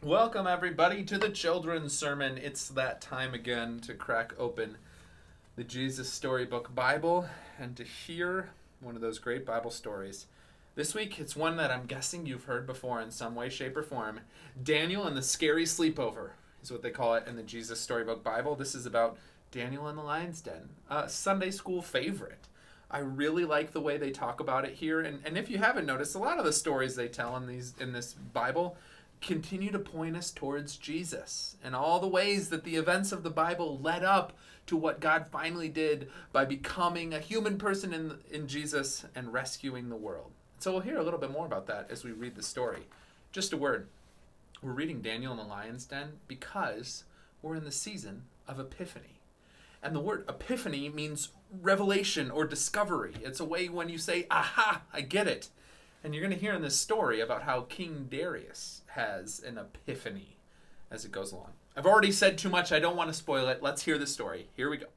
Welcome, everybody, to the Children's Sermon. It's that time again to crack open the Jesus Storybook Bible and to hear one of those great Bible stories. This week, it's one that I'm guessing you've heard before in some way, shape, or form. Daniel and the Scary Sleepover is what they call it in the Jesus Storybook Bible. This is about Daniel and the Lion's Den, a Sunday school favorite. I really like the way they talk about it here, and if you haven't noticed, a lot of the stories they tell in this Bible continue to point us towards Jesus and all the ways that the events of the Bible led up to what God finally did by becoming a human person in Jesus and rescuing the world. So we'll hear a little bit more about that as we read the story. Just a word. We're reading Daniel in the Lion's Den because we're in the season of Epiphany. And the word epiphany means revelation or discovery. It's a way when you say, aha, I get it. And you're going to hear in this story about how King Darius has an epiphany as it goes along. I've already said too much. I don't want to spoil it. Let's hear the story. Here we go.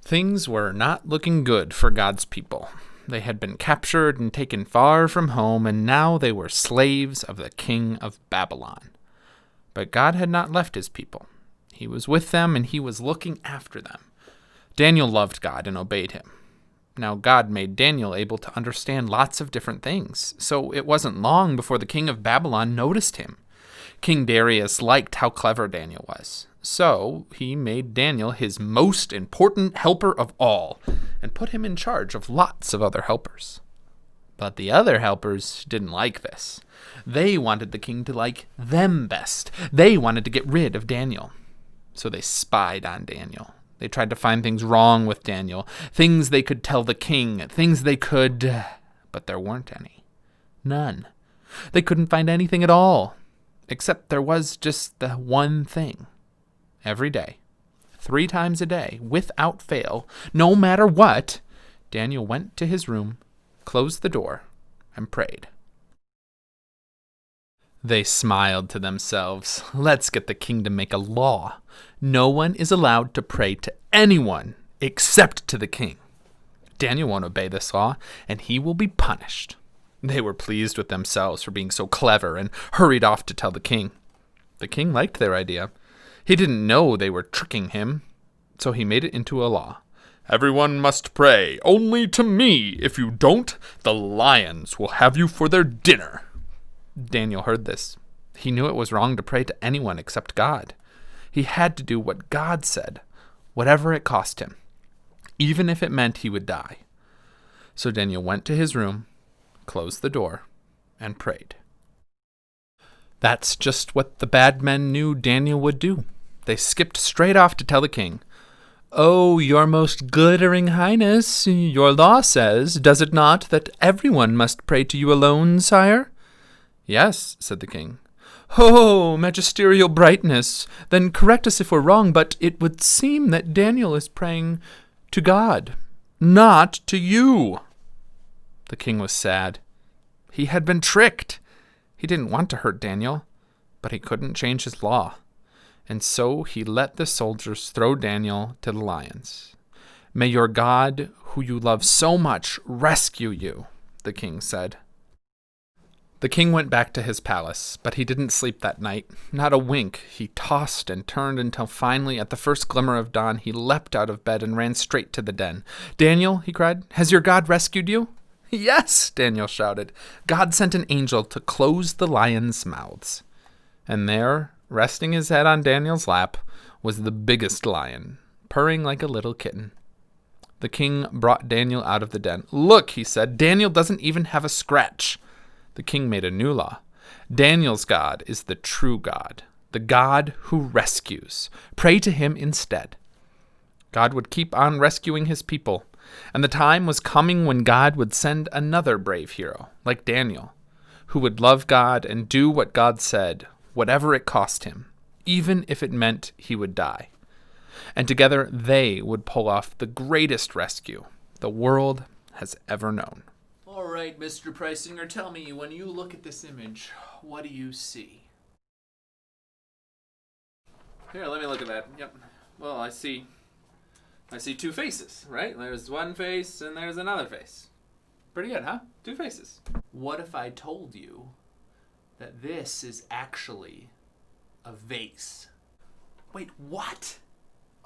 Things were not looking good for God's people. They had been captured and taken far from home, and now they were slaves of the king of Babylon. But God had not left his people. He was with them, and he was looking after them. Daniel loved God and obeyed him. Now, God made Daniel able to understand lots of different things, so it wasn't long before the king of Babylon noticed him. King Darius liked how clever Daniel was, so he made Daniel his most important helper of all and put him in charge of lots of other helpers. But the other helpers didn't like this. They wanted the king to like them best. They wanted to get rid of Daniel. So they spied on Daniel. They tried to find things wrong with Daniel, things they could tell the king, things they could, but there weren't any. None. They couldn't find anything at all, except there was just the one thing. Every day, 3 times a day, without fail, no matter what, Daniel went to his room, closed the door, and prayed. They smiled to themselves. Let's get the king to make a law. No one is allowed to pray to anyone except to the king. Daniel won't obey this law, and he will be punished. They were pleased with themselves for being so clever and hurried off to tell the king. The king liked their idea. He didn't know they were tricking him, so he made it into a law. Everyone must pray only to me. If you don't, the lions will have you for their dinner. Daniel heard this. He knew it was wrong to pray to anyone except God. He had to do what God said, whatever it cost him, even if it meant he would die. So Daniel went to his room, closed the door, and prayed. That's just what the bad men knew Daniel would do. They skipped straight off to tell the king, "Oh, your most glittering highness, your law says, does it not, that everyone must pray to you alone, sire?" "Yes," said the king. "Oh, magisterial brightness, then correct us if we're wrong, but it would seem that Daniel is praying to God, not to you." The king was sad. He had been tricked. He didn't want to hurt Daniel, but he couldn't change his law. And so he let the soldiers throw Daniel to the lions. "May your God, who you love so much, rescue you," the king said. The king went back to his palace, but he didn't sleep that night. Not a wink. He tossed and turned until finally, at the first glimmer of dawn, he leapt out of bed and ran straight to the den. "Daniel," he cried, "has your God rescued you?" "Yes," Daniel shouted. God sent an angel to close the lions' mouths. And there, resting his head on Daniel's lap, was the biggest lion, purring like a little kitten. The king brought Daniel out of the den. "Look," he said, "Daniel doesn't even have a scratch." The king made a new law. Daniel's God is the true God, the God who rescues. Pray to him instead. God would keep on rescuing his people, and the time was coming when God would send another brave hero, like Daniel, who would love God and do what God said, whatever it cost him, even if it meant he would die. And together they would pull off the greatest rescue the world has ever known. All right, Mr. Preisinger, tell me, when you look at this image, what do you see? Here, let me look at that. Yep. Well, I see 2 faces, right? There's one face and there's another face. Pretty good, huh? 2 faces. What if I told you that this is actually a vase. Wait, what?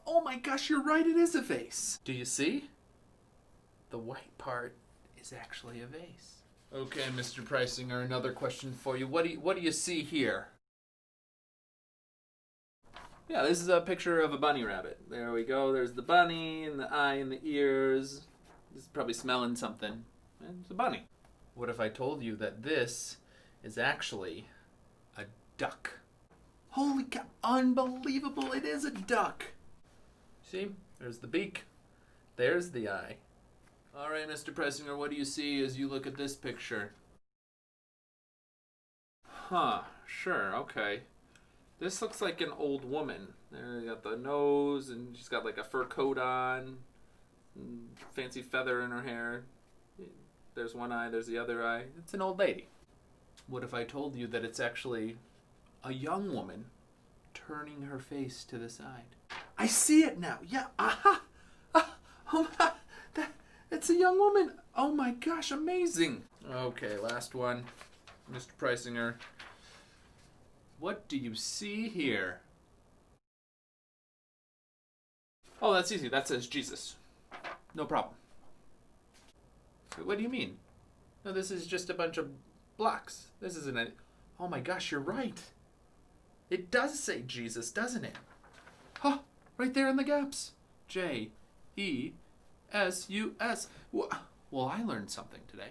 Oh my gosh, you're right, it is a vase. Do you see? The white part is actually a vase. Okay, Mr. Preisinger, another question for you. What do you see here? Yeah, this is a picture of a bunny rabbit. There we go. There's the bunny and the eye and the ears. This is probably smelling something. And it's a bunny. What if I told you that this is actually a duck? Holy cow, unbelievable, it is a duck. See, there's the beak, there's the eye. All right, Mr. Preisinger, what do you see as you look at this picture? Huh, sure, okay. This looks like an old woman. There, you got the nose, and she's got like a fur coat on, and fancy feather in her hair. There's one eye, there's the other eye. It's an old lady. What if I told you that it's actually a young woman turning her face to the side? I see it now. Yeah, aha! Oh my, it's a young woman. Oh my gosh, amazing. Okay, last one. Mr. Preisinger, what do you see here? Oh, that's easy. That says Jesus. No problem. What do you mean? No, this is just a bunch of blocks. This isn't a... Oh my gosh, you're right. It does say Jesus, doesn't it? Huh, right there in the gaps. J-E-S-U-S. Well, I learned something today.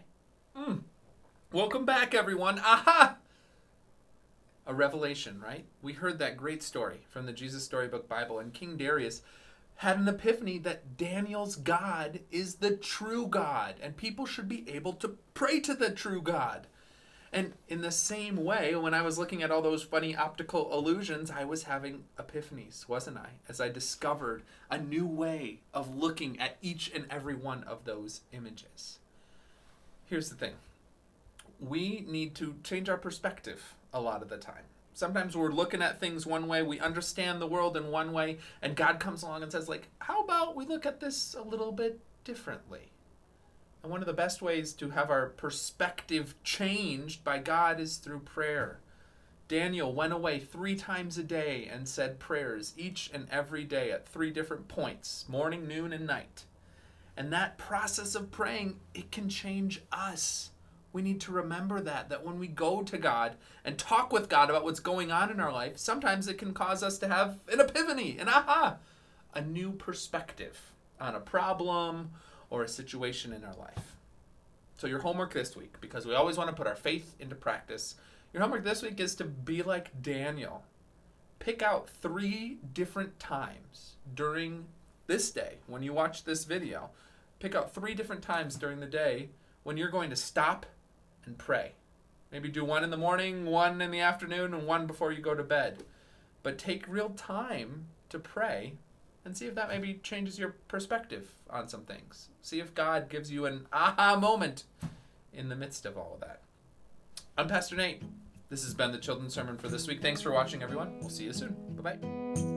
Welcome back, everyone. Aha! A revelation, right? We heard that great story from the Jesus Storybook Bible, and King Darius had an epiphany that Daniel's God is the true God, and people should be able to pray to the true God. And in the same way, when I was looking at all those funny optical illusions, I was having epiphanies, wasn't I? As I discovered a new way of looking at each and every one of those images. Here's the thing. We need to change our perspective a lot of the time. Sometimes we're looking at things one way, we understand the world in one way, and God comes along and says, like, how about we look at this a little bit differently? And one of the best ways to have our perspective changed by God is through prayer. Daniel went away 3 times a day and said prayers each and every day at 3 different points, morning, noon, and night. And that process of praying, it can change us. We need to remember that when we go to God and talk with God about what's going on in our life, sometimes it can cause us to have an epiphany, an aha, a new perspective on a problem or a situation in our life. So your homework this week, because we always want to put our faith into practice, your homework this week is to be like Daniel. Pick out 3 different times during this day when you watch this video. Pick out 3 different times during the day when you're going to stop and pray. Maybe do 1 in the morning, 1 in the afternoon, and 1 before you go to bed. But take real time to pray and see if that maybe changes your perspective on some things. See if God gives you an aha moment in the midst of all of that. I'm Pastor Nate. This has been the Children's Sermon for this week. Thanks for watching, everyone. We'll see you soon. Bye-bye.